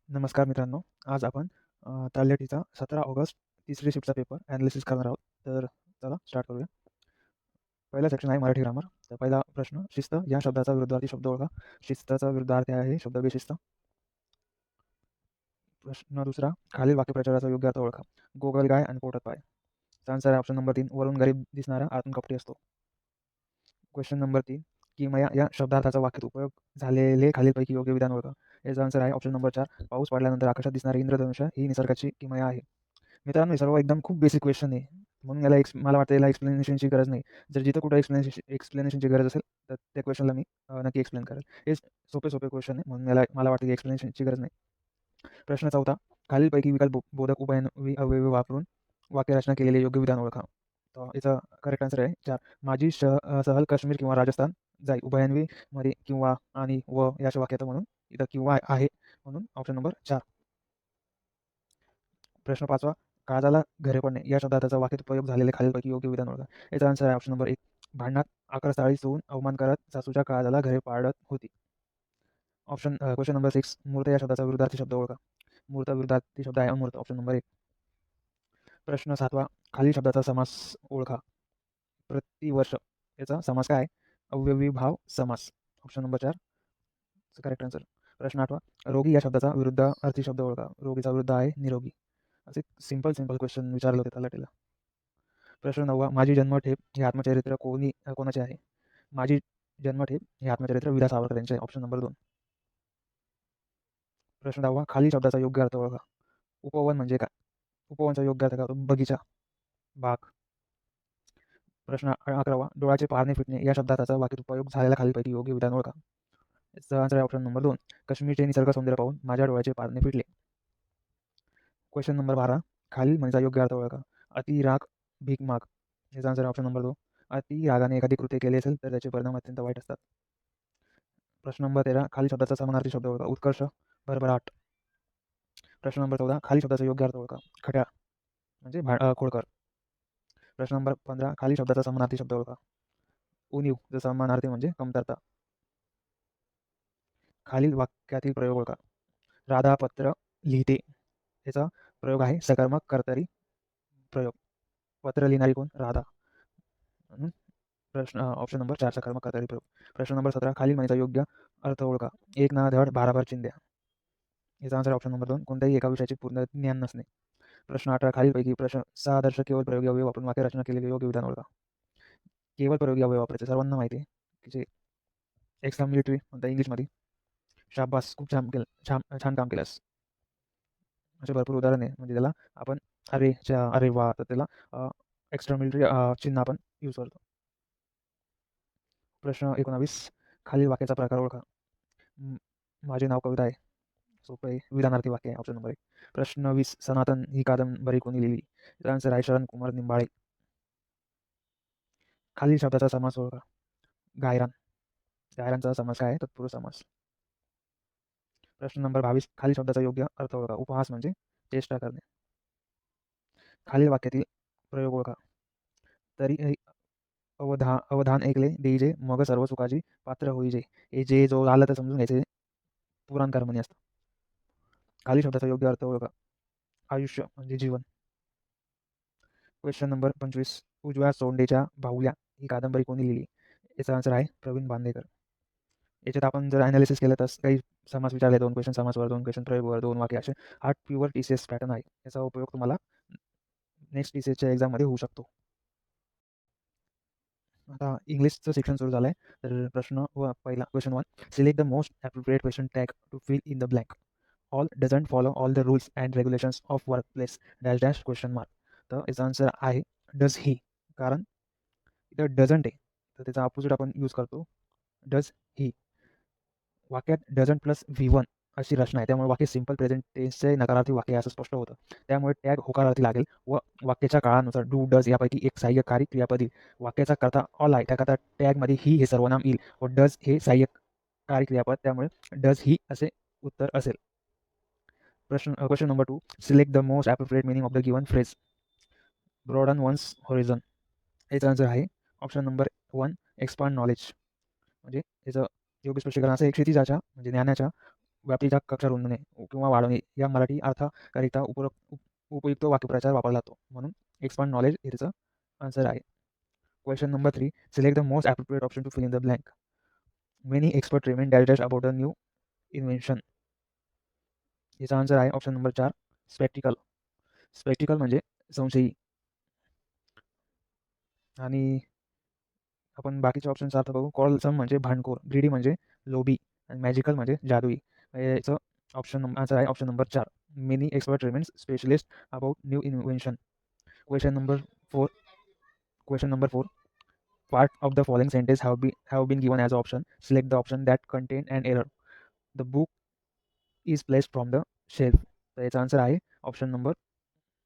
नमस्कार मित्रांनो. आज आपण तळेटीचा 17 ऑगस्ट तिसरी शिफ्टचा पेपर ॲनालिसिस करणार आहोत. तर चला स्टार्ट करूया. पहिला सेक्शन आहे मराठी ग्रामर. तर पहिला प्रश्न, शिस्त या शब्दाचा विरुद्धार्थी शब्द ओळखा. शिस्तचा विरुद्धार्थी आहे शब्द बेशिस्त. प्रश्न दुसरा, खालील वाक्यप्रचाराचा योग्य अर्थ ओळखा. गोगलगाय आणि पोटात पाय. आन्सर आहे ऑप्शन नंबर 3, वरून गरीब दिसणारा आतून कपटी असतो. क्वेश्चन नंबर 3, किमया या शब्दार्थाचा वाक्यात उपयोग झालेले खालीलपैकी योग्य विधान ओळखा. याचा आन्सर आहे ऑप्शन नंबर 4, पाऊस पडल्यानंतर आकाशात दिसणारे इंद्रधनुष्य ही निसर्गाची किमया आहे. मित्रांनो, हे सर्व एकदम खूप बेसिक क्वेश्चन आहे. म्हणून मला वाटतं याला एक्सप्लेनेशनची गरज नाही. जर जिथं कुठं एक्सप्लेनेशनची गरज असेल, तर त्या क्वेश्चनला मी नक्की एक्सप्लेन करेल. हे सोपे क्वेश्चन आहे, म्हणून मला वाटतं की एक्सप्लेनेशनची गरज नाही. प्रश्न चौथा, खालीलपैकी विकल्प बोधक उभयन्वी अवयवी वापरून वाक्यरचना केलेले योग्य विधान ओळखा. तर याचा करेक्ट आन्सर आहे 4, माझी सहल काश्मीर किंवा राजस्थान जाईल. उभयन्वी मध्ये किंवा आणि व या अशा वाक्यात म्हणून इथं किंवा आहे, म्हणून ऑप्शन नंबर 4. प्रश्न 5वा, काळजाला घरे पडणे या शब्दाचा वाक्यात उपयोग झालेले खालीलपैकी योग्य विधान ओळखा. याचा आन्सर आहे ऑप्शन नंबर 1, भांडणात आक्रस्ताळी होऊन अवमान करत सासूच्या काळजाला घरे पाडत होती. क्वेश्चन नंबर 6, मूर्त या शब्दाचा विरुद्धार्थी शब्द ओळखा. मूर्त विरुद्धार्थी शब्द आहे अमूर्त, ऑप्शन नंबर 1. प्रश्न 7वा, खालील शब्दाचा समास ओळखा. प्रतिवर्ष याचा समास काय आहे? अव्ययीभाव भाव समास, ऑप्शन नंबर 4 करेक्ट आन्सर. प्रश्न 8वा, रोगी या शब्दाचा विरुद्धार्थी शब्द ओळखा. रोगीचा विरुद्ध आहे निरोगी. असे सिंपल क्वेश्चन विचारले होते तलाठीला. प्रश्न 9वा, माझी जन्मठेप हे आत्मचरित्र कोणाचे आहे? माझी जन्मठेप हे आत्मचरित्र विदा सावरकर यांचे आहे, ऑप्शन नंबर 2. प्रश्न 10वा, खालील शब्दाचा योग्य अर्थ ओळखा. उपवन म्हणजे काय? उपवनचा योग्य अर्थ काय होतो? बगीचा, बाग. प्रश्न 11वा, डोळ्याचे पारणे फिटणे या शब्दाचा वाक्यात उपयोग झालेला खालीलपैकी योग्य विधान ओळखा. याचा आन्सर आहे ऑप्शन नंबर 2, काश्मीरचे निसर्ग सौंदर्य पाहून माझ्या डोळ्याचे पारणे फिटले. क्वेश्चन नंबर 12, खालील म्हणीचा योग्य अर्थ ओळखा. अति राग भीक माग. याचा आन्सर ऑप्शन नंबर 2, अति रागाने एखादी कृत्य केली असेल तर त्याचे परिणाम अत्यंत वाईट असतात. प्रश्न नंबर 13, खालील शब्दाचा समानार्थी शब्द ओळखा. उत्कर्ष, भरभराट. प्रश्न नंबर 14, खालील शब्दाचा योग्य अर्थ ओळखा. खट्याळ म्हणजे खोडकर. प्रश्न नंबर 15, खालील शब्दाचा समानार्थी शब्द ओळखा. उणीव, जसा समानार्थी म्हणजे कमतरता. खालील वाक्यातील प्रयोग ओळखा. राधा पत्र लिहिते. याचा प्रयोग आहे सकर्मक कर्तरी प्रयोग. पत्र लिहिणारी कोण? राधा. प्रश्न ऑप्शन नंबर 4 सकर्मक कर्तरी प्रयोग. प्रश्न नंबर 17, खालील म्हणीचा योग्य अर्थ ओळखा. एक ना धड भाराभर चिंध्या. याचा आन्सर ऑप्शन नंबर 2, कोणत्याही एका विषयाचे पूर्ण ज्ञान नसणे. प्रश्न 18, खालीलपैकी सहा आदर्श केवळ प्रयोगी अवयव वापरून वाक्यरचना केलेले योग्य विधान ओळखा. केवळ प्रयोगी अवयव वापरायचे, सर्वांना माहिती आहे की जे एक्स्ट्रा म्हणतात इंग्लिशमध्ये. शाबास, खूप छान काम केलंस. असे भरपूर उदाहरण आहे. म्हणजे त्याला आपण अरे वा, तर त्याला एक्स्ट्रा मिलिटरी चिन्ह आपण यूज करतो. प्रश्न 19, खालील वाक्याचा प्रकार ओळखा. माझे नाव कविता आहे. सोपं आहे. विधानार्थी वाक्य आहे, ऑप्शन नंबर 1. प्रश्न 20, सनातन ही कादंबरी कोणी लिहिली? याचा आन्सर आहे शरण कुमार निंबाळे. खालील शब्दाचा समास ओळखा. गायरान. गायरानचा समास काय आहे? तत्पुरुष समास. प्रश्न नंबर 22, खालील शब्दाचा योग्य अर्थ ओळखा. उपहास म्हणजे चेष्टा करणे. खालील वाक्यातील प्रयोग ओळखा. तरी अवधान ऐकले देईजे, मग सर्व सुखाची पात्र होईजे. हे जे जो आलं तर समजून घ्यायचे, पुराणकार म्हणे असतं. खालील शब्दाचा योग्य अर्थ ओळखा. आयुष्य म्हणजे जीवन. क्वेश्चन नंबर 25, उजव्या सोंडेच्या बाहुल्या ही कादंबरी कोणी लिहिली? याचा आन्सर आहे प्रवीण बांदेकर. याच्यात आपण जर ॲनालिसिस केलं तर काही समास विचारले, 2 क्वेश्चन समासवर, 2 क्वेश्चन प्रयोगवर, 2 वाक्य, असे हा प्युअर TCS पॅटर्न आहे. याचा उपयोग तुम्हाला नेक्स्ट TCSच्या एक्झाममध्ये होऊ शकतो. आता इंग्लिशचं सेक्शन सुरू झालं आहे. तर पहिला question 1, select the most appropriate question tag to fill in the blank. Al doesn't follow all the rules and regulations of workplace dash dash question mark. तर याचा आन्सर आहे डज ही. कारण इथं डझंट आहे, तर त्याचा अपोजिट आपण use करतो डज ही. वाक्यात डझंट प्लस V1 अशी रचना आहे, त्यामुळे वाक्य सिंपल प्रेझेंट टेन्सचे नकारार्थी वाक्य असं स्पष्ट होतं. त्यामुळे टॅग होकारार्थी लागेल व वाक्याच्या काळानुसार डू डज यापैकी एक सहाय्यकारी क्रियापद येईल. वाक्याचा करता ऑल आहे, त्याकरता टॅगमध्ये ही हे सर्वनाम येईल व डज हे सहाय्यकारी क्रियापद, त्यामुळे डज ही असे उत्तर असेल. Question number 2, select the most appropriate meaning of the given phrase. Broaden one's horizon. याचा आन्सर आहे ऑप्शन नंबर 1, एक्सपांड नॉलेज. म्हणजे याचं योग्य स्पष्टीकरण असं आहे, क्षितिजाच्या म्हणजे ज्ञानाच्या व्याप्तीच्या कक्षा रुंदणे किंवा वाढवणे या मराठी अर्थाकरिता उपयुक्त वाक्यप्रचार वापरला जातो. म्हणून एक्सपांड नॉलेज हेचं आन्सर आहे. Question number 3. Select the most appropriate option to fill in the blank. Many expert remain dash about the new invention. याचा आन्सर आहे ऑप्शन नंबर 4. स्पेक्टिकल. स्पेक्टिकल म्हणजे संशयी. आणि आपण बाकीचे ऑप्शन्स आता बघू. कॉलसम म्हणजे भांडखोर, ग्रीडी म्हणजे लोभी आणि मॅजिकल म्हणजे जादुई. याचं आन्सर आहे option number 4. Many expert remains specialist about new invention. Question number 4. Part of the following sentence have been given as option. Select the option that contain an error. The book is placed from the shelf. तर याचा answer आहे option number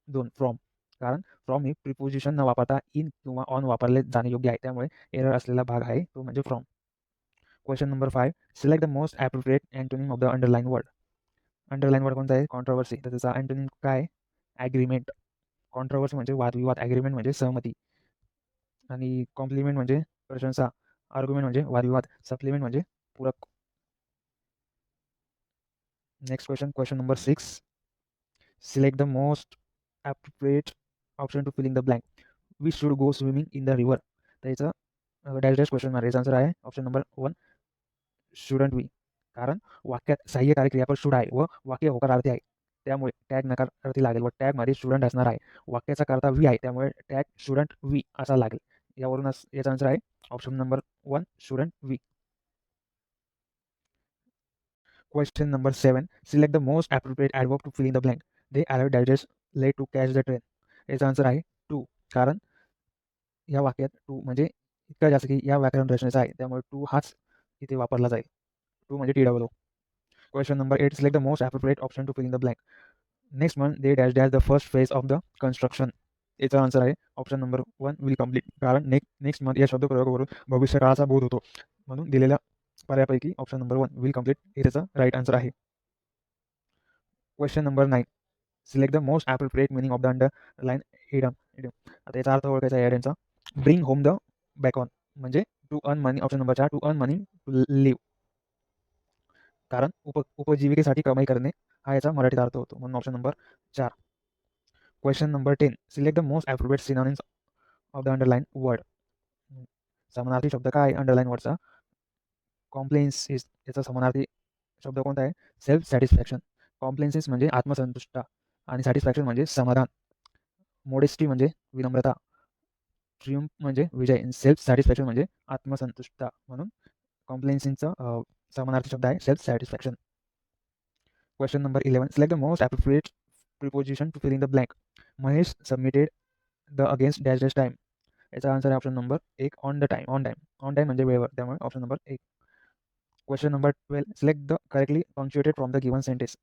2. From. कारण from he preposition न वापरता in किंवा on वापरले जाणे योग्य आहे. त्यामुळे एरर असलेला भाग आहे तो म्हणजे from. Question number 5. Select the most appropriate antonym of the underline word. Underline word कोणता आहे? कॉन्ट्रोवर्सी. तर त्याचा अँटोनिम काय आहे? ॲग्रीमेंट. कॉन्ट्रोवर्सी म्हणजे वादविवाद, ॲग्रीमेंट म्हणजे सहमती, आणि कॉम्प्लिमेंट म्हणजे प्रशंसा, आर्ग्युमेंट म्हणजे वादविवाद, सप्लिमेंट म्हणजे पूरक. Next question number 6. Select the most appropriate option to filling the blank. We should go swimming in the river. तर याचं डॅश क्वेश्चन मार्क. याचा आन्सर आहे ऑप्शन नंबर 1. Shouldn't we. कारण वाक्यात सहाय्यकारी क्रियापद शुड आहे व वाक्य होकारार्थी आहे, त्यामुळे टॅग नकारार्थी लागेल व टॅगमध्ये स्टुडंट असणार आहे. वाक्याचा करता वी आहे, त्यामुळे टॅग स्टुडंट वी असा लागेल. यावरूनच याचा आन्सर आहे option number 1. Shouldn't we. Question number 7. Select the most appropriate adverb to fill in the blank. They arrived at late to catch the train. याचा आन्सर आहे टू. कारण या वाक्यात टू म्हणजे इतका जास्त की या व्याकरण रचनेचा आहे, त्यामुळे टू हाच इथे वापरला जाईल. टू म्हणजे TOO. Question number 8. Select the most appropriate option to fill in the blank. Next month they dash the first phase of the construction. याचा आन्सर आहे ऑप्शन नंबर 1. Will complete. कारण नेक्स्ट मंथ या शब्दप्रयोगावरून भविष्यकाळाचा बोध होतो, म्हणून दिलेल्या पर्यायापैकी ऑप्शन नंबर 1 विल कम्प्लीट हे त्याचा राईट आन्सर आहे. Question number 9. Select the most appropriate meaning of the underline idiom. आता याचा अर्थ ओळखायचा आहे एडमचा. ब्रिंग होम द बॅकॉन म्हणजे to earn money. Option number 4. To earn money to live. कारण उपजीविकेसाठी कमाई करणे हा याचा मराठीत अर्थ होतो, म्हणून option number 4. Question number 10. Select the most appropriate synonyms of the underline word. समानार्थी शब्द काय आहे अंडरलाइन वर्डचा? कॉम्प्लेन्सिस. याचा समानार्थी शब्द कोणता आहे? Self satisfaction. कॉम्प्लेन्सिस म्हणजे आत्मसंतुष्टता आणि सॅटिस्फॅक्शन म्हणजे समाधान. मोडेस्टी म्हणजे विनम्रता. ट्रिumफ म्हणजे विजय. सेल्फ सॅटिस्फॅक्शन म्हणजे आत्मसंतुष्टता, म्हणून कॉम्प्लेन्सिसचा समानार्थी शब्द आहे self satisfaction. Question number 11. Select the most appropriate preposition to fill in the blank. Mahesh submitted the against dash dash time. याचा आन्सर आहे option number 1. On the time. On time म्हणजे वेळेवर, त्यामुळे option number 1. Question number 12. Select the correctly punctuated from the given sentence.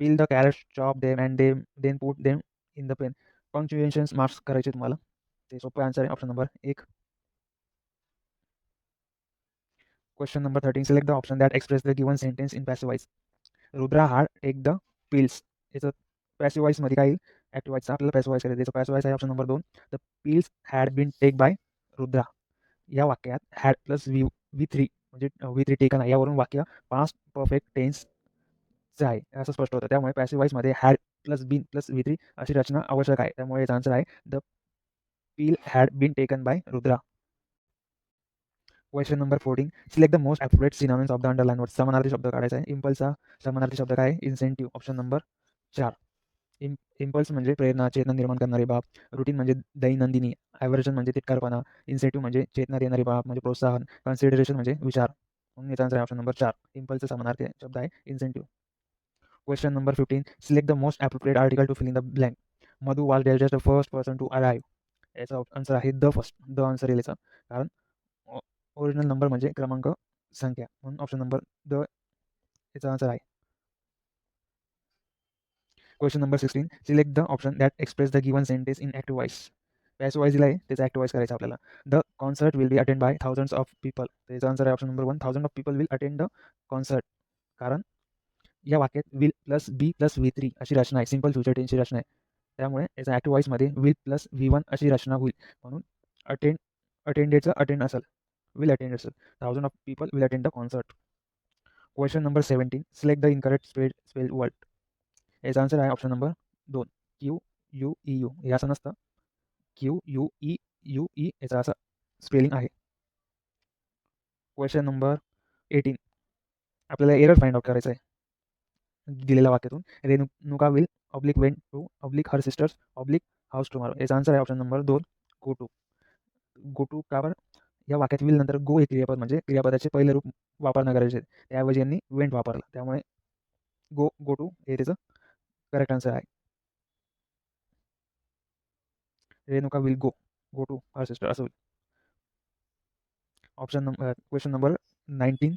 Peel the carrots, chop them and then put them in the pan. Punctuations marks करायचे तुम्हाला. ते सोपं answer आहे option number 1. Question number 13. Select the option that express the given sentence in passive voice. Rudra had take the pills. याचं passive वॉइसमध्ये काय येईल? Active वॉइसचा आपल्याला पॅसिव्ह वॉइस करायचं. त्याचं पॅसिव्ह वॉइस आहे option number 2. The pills had been take by Rudra. या वाक्यात हॅड प्लस V3 म्हणजे V3 टेकन आहे, यावरून वाक्य पास्ट परफेक्ट टेन्सचं आहे असं स्पष्ट होतं. त्यामुळे पॅसिव्ह वॉइसमध्ये had plus been plus V3 अशी रचना आवश्यक आहे. त्यामुळे याचा आन्सर आहे the peel had been taken by Rudra. Question number 14. Select the most appropriate synonyms of the underline word. समानार्थी शब्द काढायचा आहे. इम्पल्सचा समानार्थी शब्द काय आहे? इन्सेंटिव्ह. Option number 4. इम्पल्स म्हणजे प्रेरणा, चेतना निर्माण करणारी बाब. रुटीन म्हणजे दैनंदिनी. ॲव्हर्जन म्हणजे तिटकारपणा. इन्सेंटिव्ह म्हणजे चेतना देणारी बाब म्हणजे प्रोत्साहन. कन्सिडरेशन म्हणजे विचार, म्हणून याचा आन्सर आहे ऑप्शन नंबर 4. इम्पल्सचा समानार्थी शब्द आहे incentive. Question number 15. Select the most appropriate article to fill in the blank. Madhu was the first person to arrive. याचा आन्सर आहे द फर्स्ट. द आन्सर येईल याचा, कारण ओरिजिनल नंबर म्हणजे क्रमांक, संख्या, म्हणून ऑप्शन नंबर द याचा आन्सर आहे. Question number 16. Select the option that express the given sentence in active voice. Passive voice दिला आहे, त्याचा ॲक्टिव्ह वॉइस करायचा आपल्याला. The concert will be attend by thousands of people. त्याचा आन्सर आहे option number 1. Thousand of people will attend the concert. कारण या वाक्यात will plus B plus V3 अशी रचना आहे, सिंपल फ्युचर टेन्सची रचना आहे. त्यामुळे याचा ॲक्टिव्ह वॉइसमध्ये विल प्लस V1 अशी रचना होईल, म्हणून अटेंडेडचं अटेंड असेल, विल अटेंड असेल. Thousand of people will attend the concert. Question number 17. Select the incorrect spell word. याचा आन्सर आहे ऑप्शन नंबर 2, QUEU. हे असं नसतं, QUEUE याचा असं स्पेलिंग आहे. Question number 18. आपल्याला एरर फाइंड आउट करायचं आहे दिलेल्या वाक्यातून. Renuka will oblique went to oblique her sisters oblique house tomorrow. याचा आन्सर आहे option number 2, go to. Go to का बरं? या वाक्यात विल नंतर गो हे क्रियापद म्हणजे क्रियापदाचे पहिले रूप वापरणं गरजेचे आहे. त्याऐवजी यांनी वेंट वापरला, त्यामुळे गो टू हे त्याचं करेक्ट आन्सर आहे. Renuka will go to her sister असं होईल. Question number 19.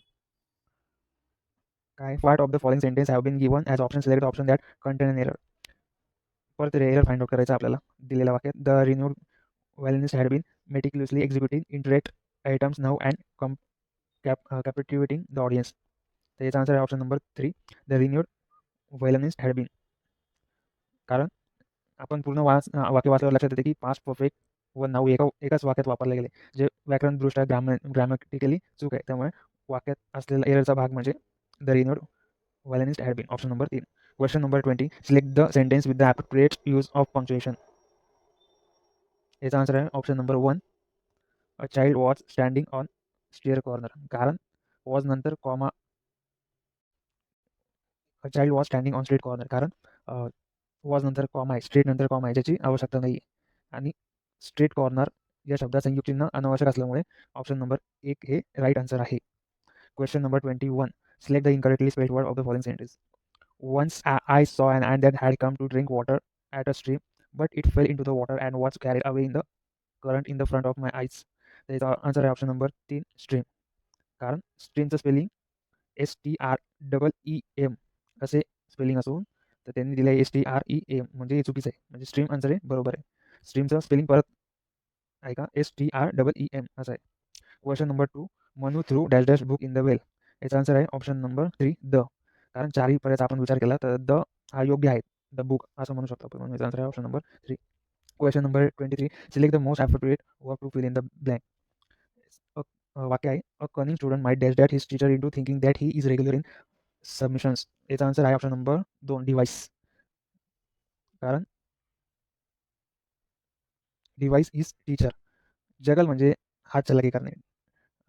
काय? Part of the following sentence have been given as option. Select option that contain an error. परत एरर फाइंड आउट करायचं आपल्याला दिलेल्या वाक्यात. The renowned violinist had been meticulously executing intricate items now and captivating the audience. तर याचा answer आहे option number 3, the renowned violinist had been. कारण आपण पूर्ण वाक्य वाचल्यावर लक्षात येते की पास्ट परफेक्ट व नाऊ एकाच वाक्यात वापरले गेले, जे व्याकरणदृष्ट्या ग्रॅमॅटिकली चूक आहे. त्यामुळे वाक्यात असलेला एररचा भाग म्हणजे the renowned violinist had been, option number 3. Question number 20. Select the sentence with the appropriate use of punctuation. याचा आन्सर आहे option number 1, a child was standing on street corner. कारण वॉज नंतर comma, a child was standing on street corner. कारण was नंतर comma आहे, street नंतर comma आहे, ज्याची आवश्यकता नाही आहे. आणि स्ट्रीट कॉर्नर या शब्दात संयुक्त चिन्ह अनावश्यक असल्यामुळे ऑप्शन नंबर 1 हे राईट आन्सर आहे. Question number 21. Select the incorrectly spelled word of the following sentence. Once I saw an ant that had come to drink water at a stream, but it fell into the water and was carried away in the current in the front of my eyes. त्याचा answer आहे option number 3, stream. कारण स्ट्रीमचं spelling STREEM असे spelling असून तर त्यांनी दिलं आहे STREAM, म्हणजे हे चुकीचं आहे. म्हणजे स्ट्रीम आन्सर आहे, बरोबर आहे. स्ट्रीमचं स्पेलिंग परत ऐका, STREEM असं आहे. Question number 2. Manu threw dash dash book in the well. याचा आन्सर आहे ऑप्शन नंबर 3, द. कारण चारही पर्यायाचा आपण विचार केला तर द हा योग्य आहे, द बुक असं म्हणू शकतो आपण. म्हणून याचा आन्सर आहे option number 3. Question number 23. Select the most appropriate verb to fill in the blank. वाक्य आहे, a cunning student might dash that his teacher into thinking that he is regular in submissions. याचा answer आहे option number 2, deceive. कारण deceive is teacher. Juggle म्हणजे हात चलाकी करणे,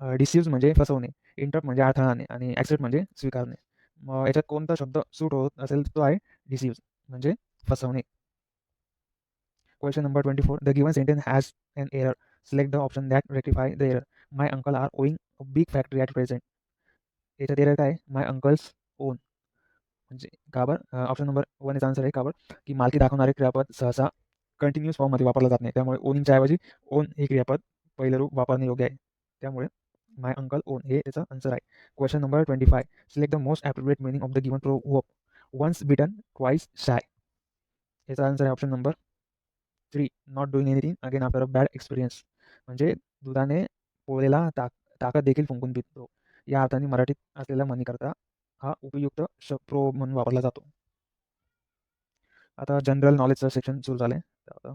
डिसिव्ज म्हणजे फसवणे, इंटरप्ट म्हणजे अडथळा आणणे आणि ॲक्सेप्ट म्हणजे स्वीकारणे. मग याच्यात कोणता शब्द सूट होत असेल तो आहे डिसिव्ज म्हणजे फसवणे. Question number 24. The given sentence has an error. Select the option that rectify the error. My uncle are owing a big factory at present. याच्यात एरर काय? माय अंकल्स ओन म्हणजे का बरं? ऑप्शन नंबर 1 याचा answer आहे का बरं? की मालकी दाखवणारे क्रियापद सहसा कंटिन्युअस फॉर्ममध्ये वापरलं जात नाही. त्यामुळे ओनिंगच्या ऐवजी ओन हे क्रियापद पहिलं रूप वापरणे योग्य आहे. त्यामुळे माय अंकल ओन हे त्याचा आन्सर आहे. Question number 25. Select the most appropriate meaning of the given proverb. Once bitten twice shy. याचा आन्सर आहे option number 3, not doing anything again after a bad experience. म्हणजे दुधाने पोळलेला ताकद देखील फुंकून पितो. या अर्थाने मराठीत असलेला म्हणीकरता हा उपयुक्त प्रोव्हर्ब म्हणून वापरला जातो. आता जनरल नॉलेजचं सेक्शन सुरू झालं आहे.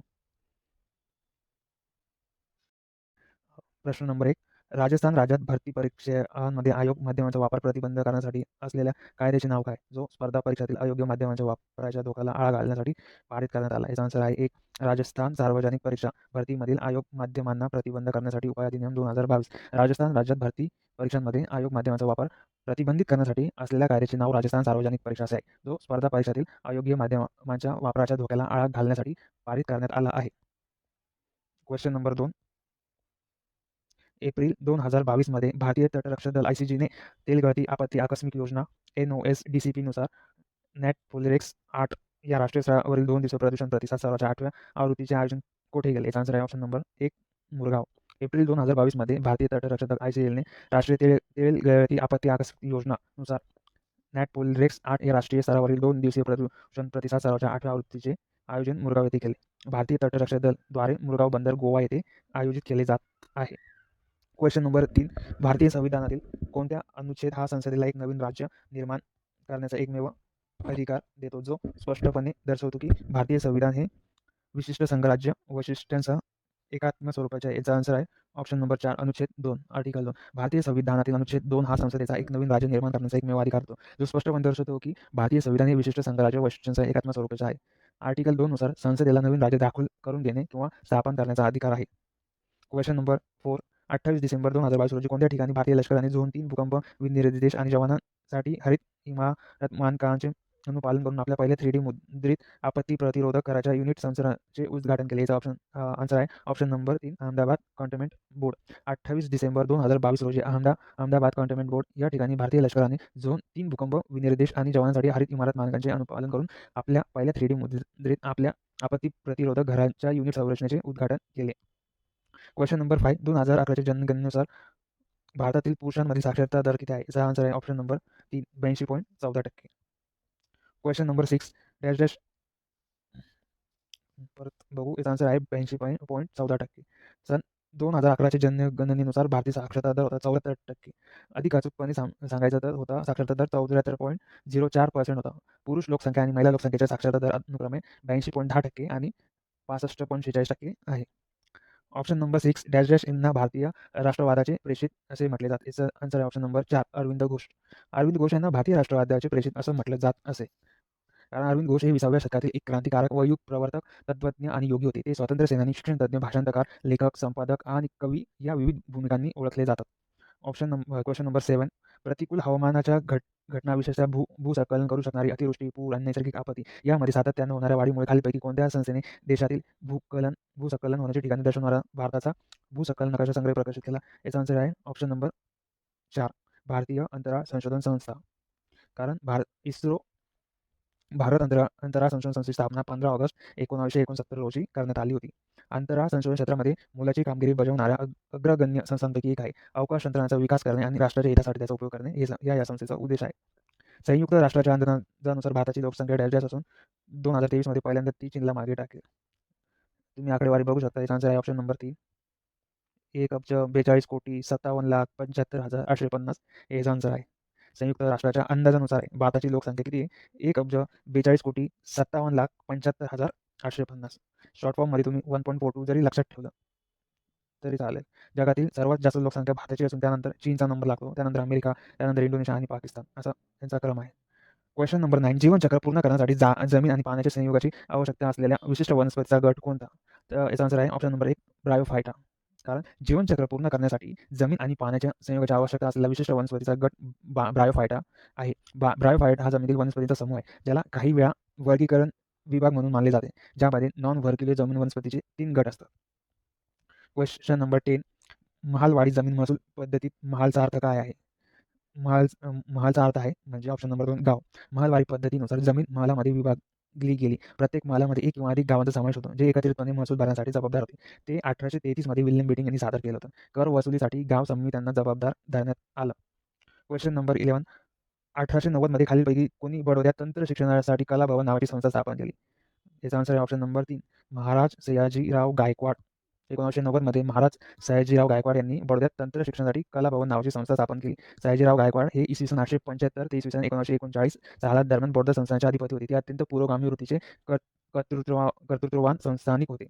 प्रश्न नंबर 1. राजस्थान राज्यात भरती परीक्षांमध्ये अयोग्य माध्यमांचा वापर प्रतिबंध करण्यासाठी असलेल्या कायद्याचे नाव काय? जो स्पर्धा परीक्षातील अयोग्य माध्यमांच्या वापराच्या धोक्याला आळा घालण्यासाठी पारित करण्यात आला. याचा आन्सर आहे 1. राजस्थान सार्वजनिक परीक्षा भरतीमधील अयोग्य माध्यमांना प्रतिबंध करण्यासाठी उपाय अधिनियम 2022. राजस्थान राज्यात भरती परीक्षांमध्ये अयोग्य माध्यमांचा वापर प्रतिबंधित करण्यासाठी असलेल्या कायद्याचे नाव राजस्थान सार्वजनिक परीक्षा असे आहे, जो स्पर्धा परीक्षातील अयोग्य माध्यमांच्या वापराच्या धोक्याला आळा घालण्यासाठी पारित करण्यात आला आहे. Question number 2. एप्रिल 2022 मध्ये भारतीय तटरक्षक दल ICGने तेलगळती आपत्ती आकस्मिक योजना NOSDCP नुसार नॅट पोलरेक्स 8 या राष्ट्रीय स्तरावरील 2 दिवसीय प्रदूषण प्रतिसाद सरावाच्या 8व्या आवृत्तीचे आयोजन कोठे केले? याचा आन्सर आहे ऑप्शन नंबर 1, मुरगाव. एप्रिल 2022 मध्ये भारतीय तटरक्षक दल ICGने राष्ट्रीय तेलगळती आपत्ती आकस्मिक योजना नुसार नॅट पोलरेक्स 8 या राष्ट्रीय स्तरावरील 2 दिवसीय प्रदूषण प्रतिसाद सरावाच्या 8व्या आवृत्तीचे आयोजन मुरगाव येथे केले. भारतीय तटरक्षक दल द्वारे मुरगाव बंदर गोवा येथे आयोजित केले जात आहे. Question number 3. भारतीय संविधानातील कोणत्या अनुच्छेद हा संसदेला एक नवीन राज्य निर्माण करण्याचा एकमेव अधिकार देतो, जो स्पष्टपणे दर्शवतो की भारतीय संविधान हे विशिष्ट संघराज्य वैशिष्ट्यांसह एकात्म स्वरूपाचे आहे. याचा आन्सर आहे ऑप्शन नंबर 4 अनुच्छेद 2 आर्टिकल 2. भारतीय संविधानातील अनुच्छेद 2 हा संसदेचा एक नवीन राज्य निर्माण करण्याचा एकमेव अधिकार होतो, जो स्पष्टपणे दर्शवतो की भारतीय संविधान हे विशिष्ट संघराज्य वैशिष्ट्यांचा एकात्म स्वरूपाचे आहे. आर्टिकल 2 नुसार संसदेला नवीन राज्य दाखल करून घेणे किंवा स्थापन करण्याचा अधिकार आहे. Question number 4. 28 डिसेंबर 2022 रोजी कोणत्या ठिकाणी भारतीय लष्कराने झोन 3 भूकंप विनिर्देश आणि जवानांसाठी हरित इमारत मानकांचे अनुपालन करून आपल्या पहिल्या 3D मुद्रित आपत्ती प्रतिरोधक कराच्या युनिट संचचे उद्घाटन केले. याचा आन्सर आहे option number 3 Ahmedabad cantonment board. 28 December 2022 रोजी अहमदाबाद कंटोन्मेंट बोर्ड या ठिकाणी भारतीय लष्कराने झोन 3 भूकंप विनिर्देश आणि जवानांसाठी हरित इमारत मानकांचे अनुपालन करून आपल्या पहिल्या 3D मुद्रित आपल्या आपत्ती प्रतिरोधक घराच्या युनिट संरचनेचे उद्घाटन केले. Question number 5. 2011च्या जनगणनेनुसार भारतातील पुरुषांमधील साक्षरता दर किती आहे? याचा आन्सर आहे option number 3 82.14%. Question number 6 dash dash परत बघू. याचा आन्सर आहे 82.14%. सन 2011च्या जनगणनेनुसार भारतीय साक्षरता दर होता 74%. अधिक अचूकपणे सांगायचा तर होता साक्षरता दर 74.04% होता. पुरुष लोकसंख्या आणि महिला लोकसंख्येच्या साक्षरता दर अनुक्रमे 82.10% आणि 65.46% आहे. ऑप्शन नंबर 6 डॅश डॅश यांना भारतीय राष्ट्रवादाचे प्रेषित असे म्हटले जाते. याचं आन्सर आहे ऑप्शन नंबर 4 अरविंद घोष. अरविंद घोष यांना भारतीय राष्ट्रवादाचे प्रेषित असं म्हटलं जात असे, कारण अरविंद घोष हे 20व्या शतकातील एक क्रांतिकारक व युग प्रवर्तक, तत्त्वज्ञ आणि योगी होते. ते स्वातंत्र्य सेनानी, शिक्षणतज्ञ, भाषांतरकार, लेखक, संपादक आणि कवी या विविध भूमिकांनी ओळखले जातात. Question number 7. प्रतिकूल हवामानाच्या घटनाविशेषतः भूस्खलन करू शकणारी अतिवृष्टी, पूर आणि नैसर्गिक आपत्ती यामध्ये सातत्यानं होणाऱ्या वाढीमुळे खालीलपैकी कोणत्या संस्थेने देशातील भूस्खलन होण्याची ठिकाणे दर्शवणारा भारताचा भूस्खलन नकाशा संग्रह प्रकाशित केला? याचा आन्सर आहे ऑप्शन नंबर 4 भारतीय अंतराळ संशोधन संस्था. कारण भारत अंतराळ संशोधन संस्थेची स्थापना 15 ऑगस्ट 1969 रोजी करण्यात आली होती. अंतराळ संशोधन क्षेत्रामध्ये मोलाची कामगिरी बजावणाऱ्या अग्रगण्य संस्थांपैकी एक आहे. अवकाश तंत्रज्ञानाचा विकास करणे आणि राष्ट्राच्या हितासाठी त्याचा उपयोग करणे या संस्थेचा उद्देश आहे. संयुक्त राष्ट्राच्या अंदाजानुसार भारताची लोकसंख्या डॅश डॅश असून 2023 मध्ये पहिल्यांदा ती चीनला मागे टाकेल. तुम्ही आकडेवारी बघू शकता. याचा आन्सर आहे ऑप्शन नंबर 3 1,42,57,75,850 हे याचा आन्सर आहे. संयुक्त राष्ट्राच्या अंदाजानुसार आहे भारताची लोकसंख्या किती आहे? 1,42,57,75,850. शॉर्ट फॉर्ममध्ये तुम्ही 1.42 जरी लक्षात ठेवलं तरी चालेल. जगातील सर्वात जास्त लोकसंख्या भारताची असून त्यानंतर चीनचा नंबर लागतो, त्यानंतर अमेरिका, त्यानंतर इंडोनेशिया आणि पाकिस्तान असा त्यांचा क्रम आहे. क्वेश्चन नंबर 9 जीवनचक्र पूर्ण करण्यासाठी जमीन आणि पाण्याच्या संयोगाची आवश्यकता असलेल्या विशिष्ट वनस्पतीचा गट कोणता? तर याचा आन्सर आहे ऑप्शन नंबर 1 ब्रायोफायटा. कारण जीवनचक्र पूर्ण करण्यासाठी जमीन आणि पाण्याच्या संयोगाची आवश्यकता असलेला विशिष्ट वनस्पतीचा गट ब्रायोफायटा आहे. ब्रायोफायटा हा जमिनीतील वनस्पतींचा समूह आहे, ज्याला काही वेळा वर्गीकरण विभाग म्हणून मानले जाते, ज्यामध्ये नॉन व्हर्क्युलर जमीन वनस्पतीचे 3 गट असतात. क्वेश्चन नंबर 10 महालवाडी जमीन महसूल पद्धतीत महालचा अर्थ काय आहे? महालचा अर्थ आहे म्हणजे ऑप्शन नंबर 2 गाव. महालवाडी पद्धतीनुसार जमीन महालामध्ये विभागली गेली. प्रत्येक महालामध्ये एक किंवा अधिक गावांचा समावेश होतो, जे एकत्रितपणे महसूल भरण्यासाठी जबाबदार होते. ते 1833 मध्ये विल्यम बेटिंग यांनी सादर केलं होतं. कर वसुलीसाठी गाव समित्यांना जबाबदार धरण्यात आलं. क्वेश्चन नंबर 11 1890 मध्ये खालीलपैकी कोणी बडोद्यात तंत्र शिक्षणासाठी कला भवन नावाची संस्था स्थापन केली? याचा आन्सर आहे ऑप्शन नंबर 3 महाराज सयाजीराव गायकवाड. 1990 मध्ये महाराज सयाजीराव गायकवाड यांनी बडोद्यात तंत्र शिक्षणासाठी कला भवन नावाची संस्था स्थापन केली. सयाजीराव गायकवाड हे इसवी सन 875 ते इसवी सन 1939 सालात बौद्ध संस्थानाचे अधिपती होते. ते अत्यंत पुरोगामी वृत्तीचे कर्तृत्ववान संस्थानिक होते.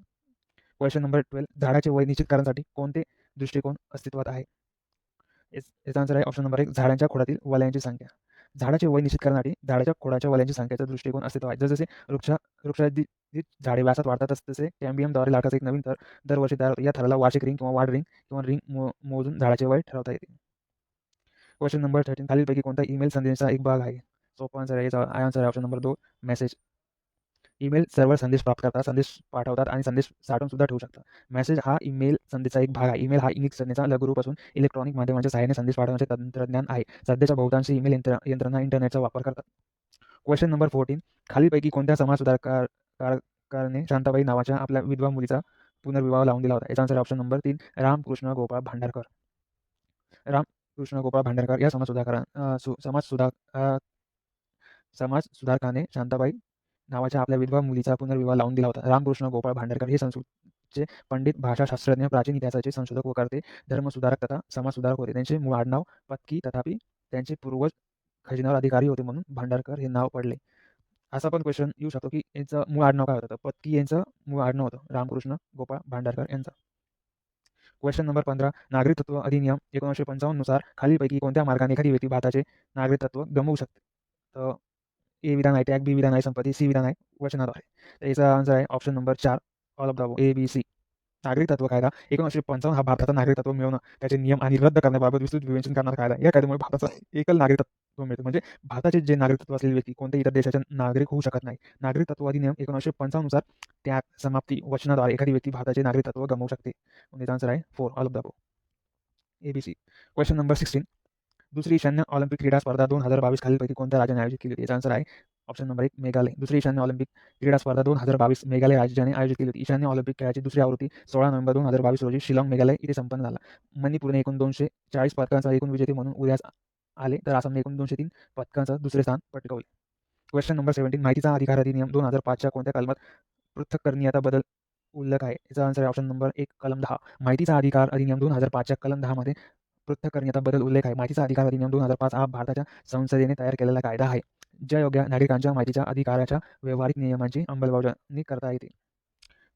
क्वेश्चन नंबर 12 झाडाचे वय निश्चित करण्यासाठी कोणते दृष्टिकोन अस्तित्वात आहे? याचा आन्सर आहे ऑप्शन नंबर 1 झाडांच्या खोडातील वलयांची संख्या. झाडाचे वय निश्चित करण्यासाठी झाडाच्या खोडाच्या वलयांची संख्येचा दृष्टिकोन अस्तित्व आहे. जसजसे वृक्षाची झाडे व्यासात वाढतात तसे कॅम्बियमद्वारे लाकडाचा एक नवीन थर दरवर्षी तयार होतो. या थराला वार्षिक रिंग किंवा वाढ रिंग किंवा रिंग मोजून झाडाचे वय ठरवता येते. क्वेश्चन नंबर 13 खालीलपैकी कोणता ईमेल संदेशाचा एक भाग आहे? सोपा आन्सर आहे. याचा आन्सर आहे option number 2 message. Email server संदेश प्राप्त करतात, संदेश पाठवतात आणि संदेश साठवून सुद्धा ठेवू शकतात. मेसेज हा ईमेल संदेशाचा एक भाग आहे. ईमेल हा इंग्लिश संज्ञेचा लघुरूप असून इलेक्ट्रॉनिक माध्यमांच्या सहाय्याने संदेश पाठवण्याचे तंत्रज्ञान आहे. सध्याच्या बहुतांश ईमेल यंत्रणा इंटरनेटचा वापर करतात. क्वेश्चन नंबर 14 खालीलपैकी कोणत्या समाजसुधारकाने शांताबाई नावाच्या आपल्या विधवा मुलीचा पुनर्विवाह लावून दिला होता? याचा answer option number 3 Ramkrishna Gopal Bhandarkar. Ramkrishna Gopal Bhandarkar या समाजसुधारकाने शांताबाई नावाच्या आपल्या विधवा मुलीचा पुनर्विवाह लावून दिला होता. रामकृष्ण गोपाळ भांडारकर हे संस्कृतचे पंडित, भाषाशास्त्रज्ञ, प्राचीन इतिहासाचे संशोधक व कर्ते, धर्मसुधारक तथा समाजसुधारक होते. त्यांचे मूळ आडनाव पत्की, तथापि त्यांचे पूर्वज खजिनावर अधिकारी होते म्हणून भांडारकर हे नाव पडले. असा पण क्वेश्चन येऊ शकतो की यांचं मूळ आडनाव काय होतं? तर पत्की यांचं मूळ आडनाव होतं रामकृष्ण गोपाळ भांडारकर यांचं. क्वेश्चन नंबर 15 नागरिकत्व अधिनियम 1955 नुसार खालीलपैकी कोणत्या मार्गाने एखादी व्यक्ती भारताचे नागरिकत्व गमावू शकते? तर ए विधान आहे, टॅग बी विधान आहे, संपत्ती सी विधान आहे, वचनाद्वारे. तर याचा आन्सर आहे option number 4 all of the above A, B, C. नागरिकत्व कायदा 1955 हा भारताचा नागरिकत्व मिळवणं, त्याचे नियम आणि रद्द करण्याबाबत विस्तृत विवेचन करणारा कायदा आहे. या कायद्यामुळे भारताचा एकल नागरिकत्व मिळते. म्हणजे भारताचे जे नागरिकत्व असलेली व्यक्ती कोणत्याही इतर देशाचा नागरिक होऊ शकत नाही. नागरिकत्व अधिनियम 1955 नुसार त्या समाप्ती वचनाद्वारे एखादी व्यक्ती भारताचे नागरिकत्व गमावू शकते. म्हणजे आन्सर आहे 4 all of the above A, B, C. Question number 16 दुसरी ईशान्य ऑलिम्पिक क्रीडा स्पर्धा 2022 खालीलपैकी कोणत्या राज्याने आयोजित केली होती? याचा आन्सर आहे ऑप्शन नंबर 1 मेघालय. दुसरी ईशान्य ऑलिम्पिक क्रीडा स्पर्धा 2022 मेघालय राज्याने आयोजित केली होती. ईशान्य ऑलिम्पिक खेळाची दुसरी आवृत्ती 16 नोव्हेंबर 2022 रोजी शिलाँग मेघालय इथे संपन्न झाला. मणिपूरने एकूण 240 पदकांचा एकूण विजेते म्हणून उदयास आले, तर आसामने एकूण 203 पदकांचं दुसरे स्थान पटकावले. क्वेश्चन नंबर 17 माहितीचा अधिकार अधिनियम 2005च्या कोणत्या कलमात पृथक्करणीयता बदल उल्लेख आहे? याचा आन्सर आहे ऑप्शन नंबर 1 कलम 10. माहितीचा अधिकार अधिनियम 2005च्या कलम 10 मध्ये पृथक्करणीयता बदल उल्लेख आहे. माहितीचा अधिकार अधिनियम 2005 हा भारताच्या संसदेने तयार केलेला कायदा आहे, ज्या योग्य नागरिकांच्या माहितीच्या अधिकाराच्या व्यावहारिक नियमांची अंमलबजावणी करता येते.